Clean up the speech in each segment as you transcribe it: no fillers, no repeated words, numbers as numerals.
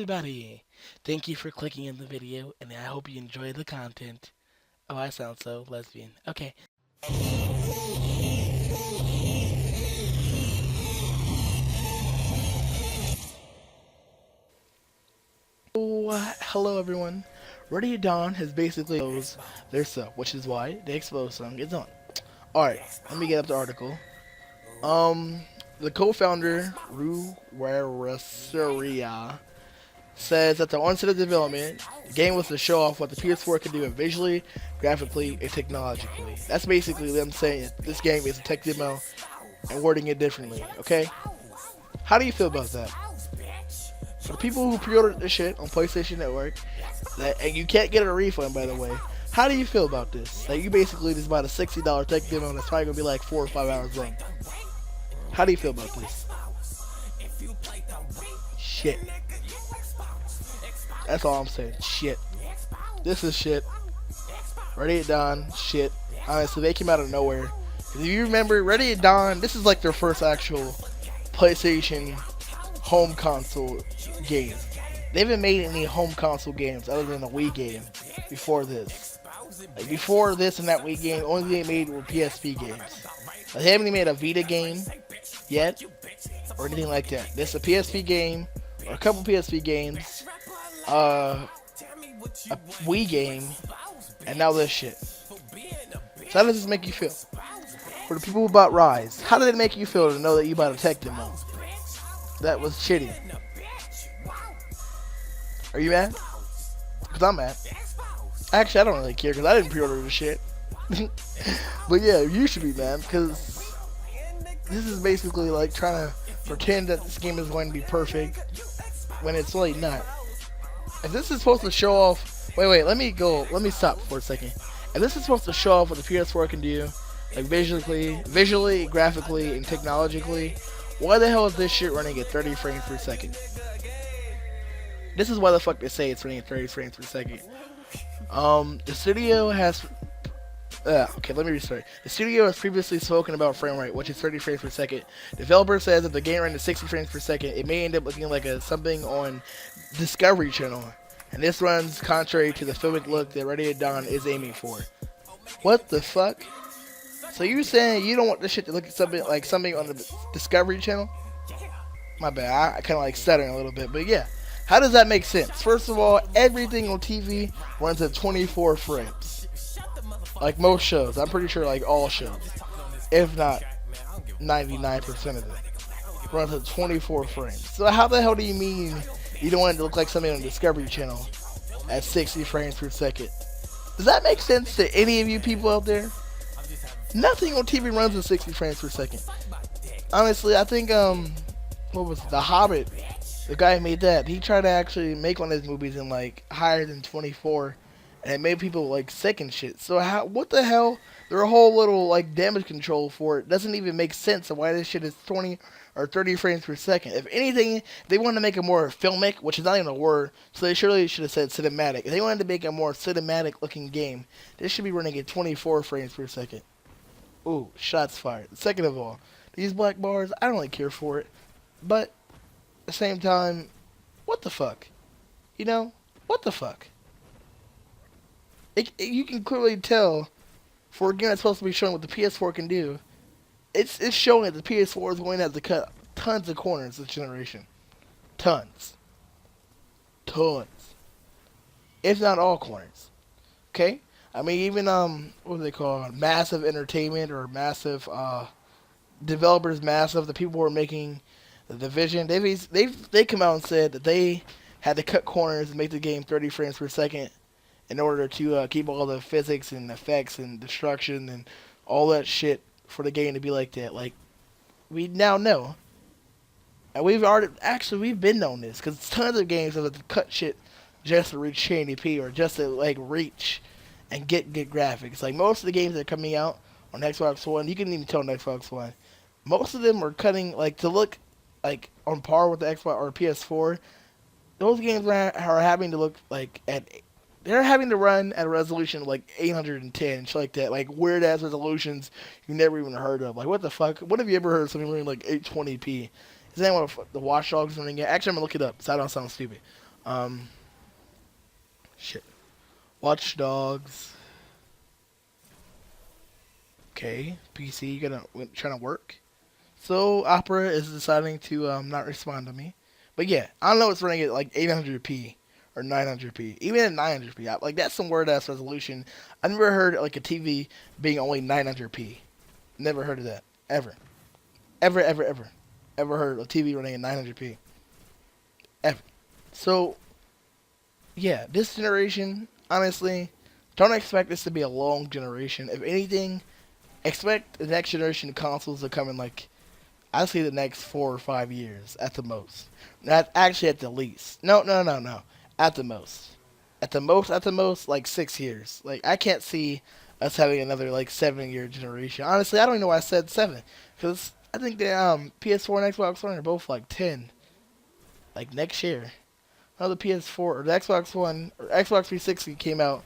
everybody! Thank you for clicking in the video, and I hope you enjoy the content. Oh, I sound so lesbian. Okay. Hello everyone. Ready Dawn has basically exposed their sub, which is why the expose song is on. Alright, let me get up the article. The co-founder, Ru Warasaria, says that the onset of development, the game was to show off what the PS4 can do visually, graphically, and technologically. That's basically them saying this game is a tech demo and wording it differently, okay? How do you feel about that? For the people who pre-ordered this shit on PlayStation Network, and you can't get a refund, by the way, how do you feel about this? Like, you basically just bought a $60 tech demo and it's probably gonna be like 4 or 5 hours long. How do you feel about this? Shit. That's all I'm saying. Shit. This is shit. Ready at Dawn, shit. Honestly, they came out of nowhere. If you remember, Ready at Dawn, this is like their first actual PlayStation home console game. They haven't made any home console games other than a Wii game before this. Like before this and that Wii game, only thing they made were PSP games. Like, they haven't even made a Vita game yet or anything like that. This is a PSP game or a couple PSP games, a Wii game, and now this shit. So how does this make you feel? For the people who bought Rise, how did it make you feel to know that you bought a tech demo? That was shitty. Are you mad? Because I'm mad. Actually, I don't really care because I didn't pre-order the shit. But yeah, you should be mad because this is basically like trying to pretend that this game is going to be perfect when it's really not. If this is supposed to show off... Wait, let me stop for a second. If this is supposed to show off what the PS4 can do, like visually, graphically, and technologically, why the hell is this shit running at 30 frames per second? This is why the fuck they say it's running at 30 frames per second. The studio has... okay, let me restart. The studio has previously spoken about frame rate, which is 30 frames per second. Developer says if the game ran at 60 frames per second, it may end up looking like something on Discovery Channel. And this runs contrary to the filmic look that Ready at Dawn is aiming for. What the fuck? So you saying you don't want this shit to look at something on the Discovery Channel? My bad, I kind of like stuttering a little bit, but yeah. How does that make sense? First of all, everything on TV runs at 24 frames. Like most shows. I'm pretty sure like all shows. If not 99% of them. Runs at 24 frames. So how the hell do you mean you don't want it to look like something on the Discovery Channel at 60 frames per second? Does that make sense to any of you people out there? Nothing on TV runs at 60 frames per second. Honestly, I think, what was it? The Hobbit? The guy who made that, he tried to actually make one of his movies in like higher than 24, and it made people like sick and shit. So what the hell? Their whole little like damage control for it doesn't even make sense of why this shit is 20 or 30 frames per second. If anything, they wanted to make it more filmic, which is not even a word, so they surely should have said cinematic. If they wanted to make a more cinematic looking game, this should be running at 24 frames per second. Ooh, shots fired. Second of all, these black bars, I don't really care for it, but at the same time, what the fuck? You know, what the fuck? You can clearly tell for a game that's supposed to be showing what the PS4 can do. It's showing that the PS4 is going to have to cut tons of corners this generation. Tons. If not all corners. Okay? I mean, even, what do they call it? Massive Entertainment or Massive, Developers Massive, the people who are making The Division, they come out and said that they had to cut corners and make the game 30 frames per second in order to keep all the physics and effects and destruction and all that shit for the game to be like that. Like, we now know. And we've been known this, because tons of games have to cut shit just to reach 1080p or just to, like, reach and get good graphics. Like, most of the games that are coming out on Xbox One, you can even tell on Xbox One, most of them are cutting, like, to look, like, on par with the Xbox or PS4. Those games are having to look, like, they're having to run at a resolution of, like, 810 and shit like that. Like, weird-ass resolutions you never even heard of. Like, what the fuck? When have you ever heard of something running, like, 820p? Is that what the Watch Dogs running at? Actually, I'm going to look it up, so I don't sound stupid. Um, shit. Watch Dogs. Okay, PC gonna trying to work. So Opera is deciding to not respond to me. But yeah, I don't know it's running at like 800p or 900p. Even at 900p, like that's some weird ass resolution. I never heard like a TV being only 900p. Never heard of that ever, ever heard a TV running at 900p ever. So yeah, this generation, honestly, don't expect this to be a long generation. If anything, expect the next generation consoles to come in like I say the next 4 or 5 years at the most. Not actually at the least. No. At the most. At the most, like 6 years. Like I can't see us having another like 7 year generation. Honestly, I don't even know why I said seven, because I think the PS4 and Xbox One are both like 10, like next year. Another PS4 or the Xbox One or Xbox 360 came out.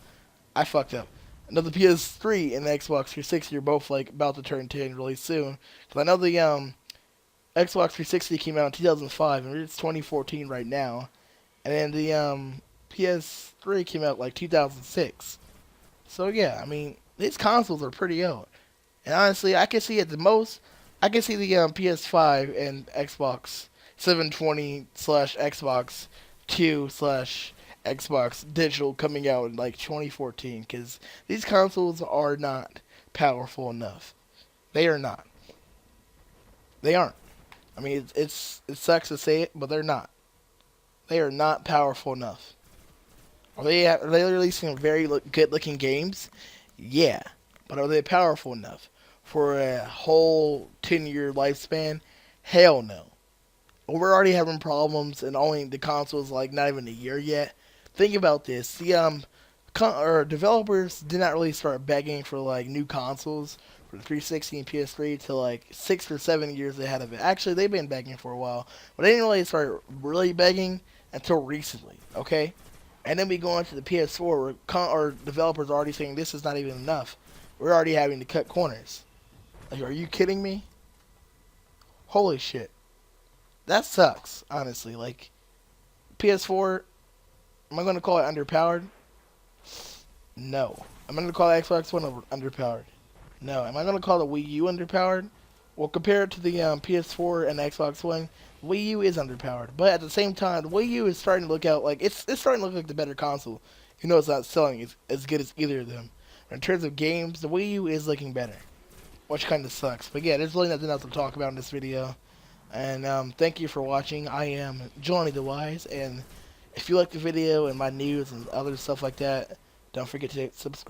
I fucked up. Another PS3 and the Xbox 360 are both like about to turn 10 really soon. Because I know the Xbox 360 came out in 2005, and it's 2014 right now. And then the PS3 came out like 2006. So yeah, I mean these consoles are pretty old. And honestly, I can see at the most, I can see the PS5 and Xbox 720 slash Xbox 2 slash Xbox Digital coming out in like 2014, because these consoles are not powerful enough. They are not. They aren't. I mean, it sucks to say it, but they're not. They are not powerful enough. Are they releasing very good looking games? Yeah, but are they powerful enough for a whole 10-year lifespan? Hell no. We're already having problems, and only the console's like not even a year yet. Think about this: the or developers did not really start begging for like new consoles for the 360 and PS3 till like 6 or 7 years ahead of it. Actually, they've been begging for a while, but they didn't really start really begging until recently. Okay, and then we go into the PS4 where or developers are already saying this is not even enough. We're already having to cut corners. Like, are you kidding me? Holy shit, that sucks. Honestly, like PS4, am I going to call it underpowered? No. Am I going to call the Xbox One underpowered? No. Am I going to call the Wii U underpowered? Well, compared to the PS4 and Xbox One, Wii U is underpowered. But at the same time, the Wii U is starting to look out like it's starting to look like the better console. You know, it's not selling as good as either of them. But in terms of games, the Wii U is looking better, which kind of sucks. But yeah, there's really nothing else to talk about in this video. And thank you for watching. I am Johnny the Wise, and if you like the video and my news and other stuff like that, don't forget to subscribe.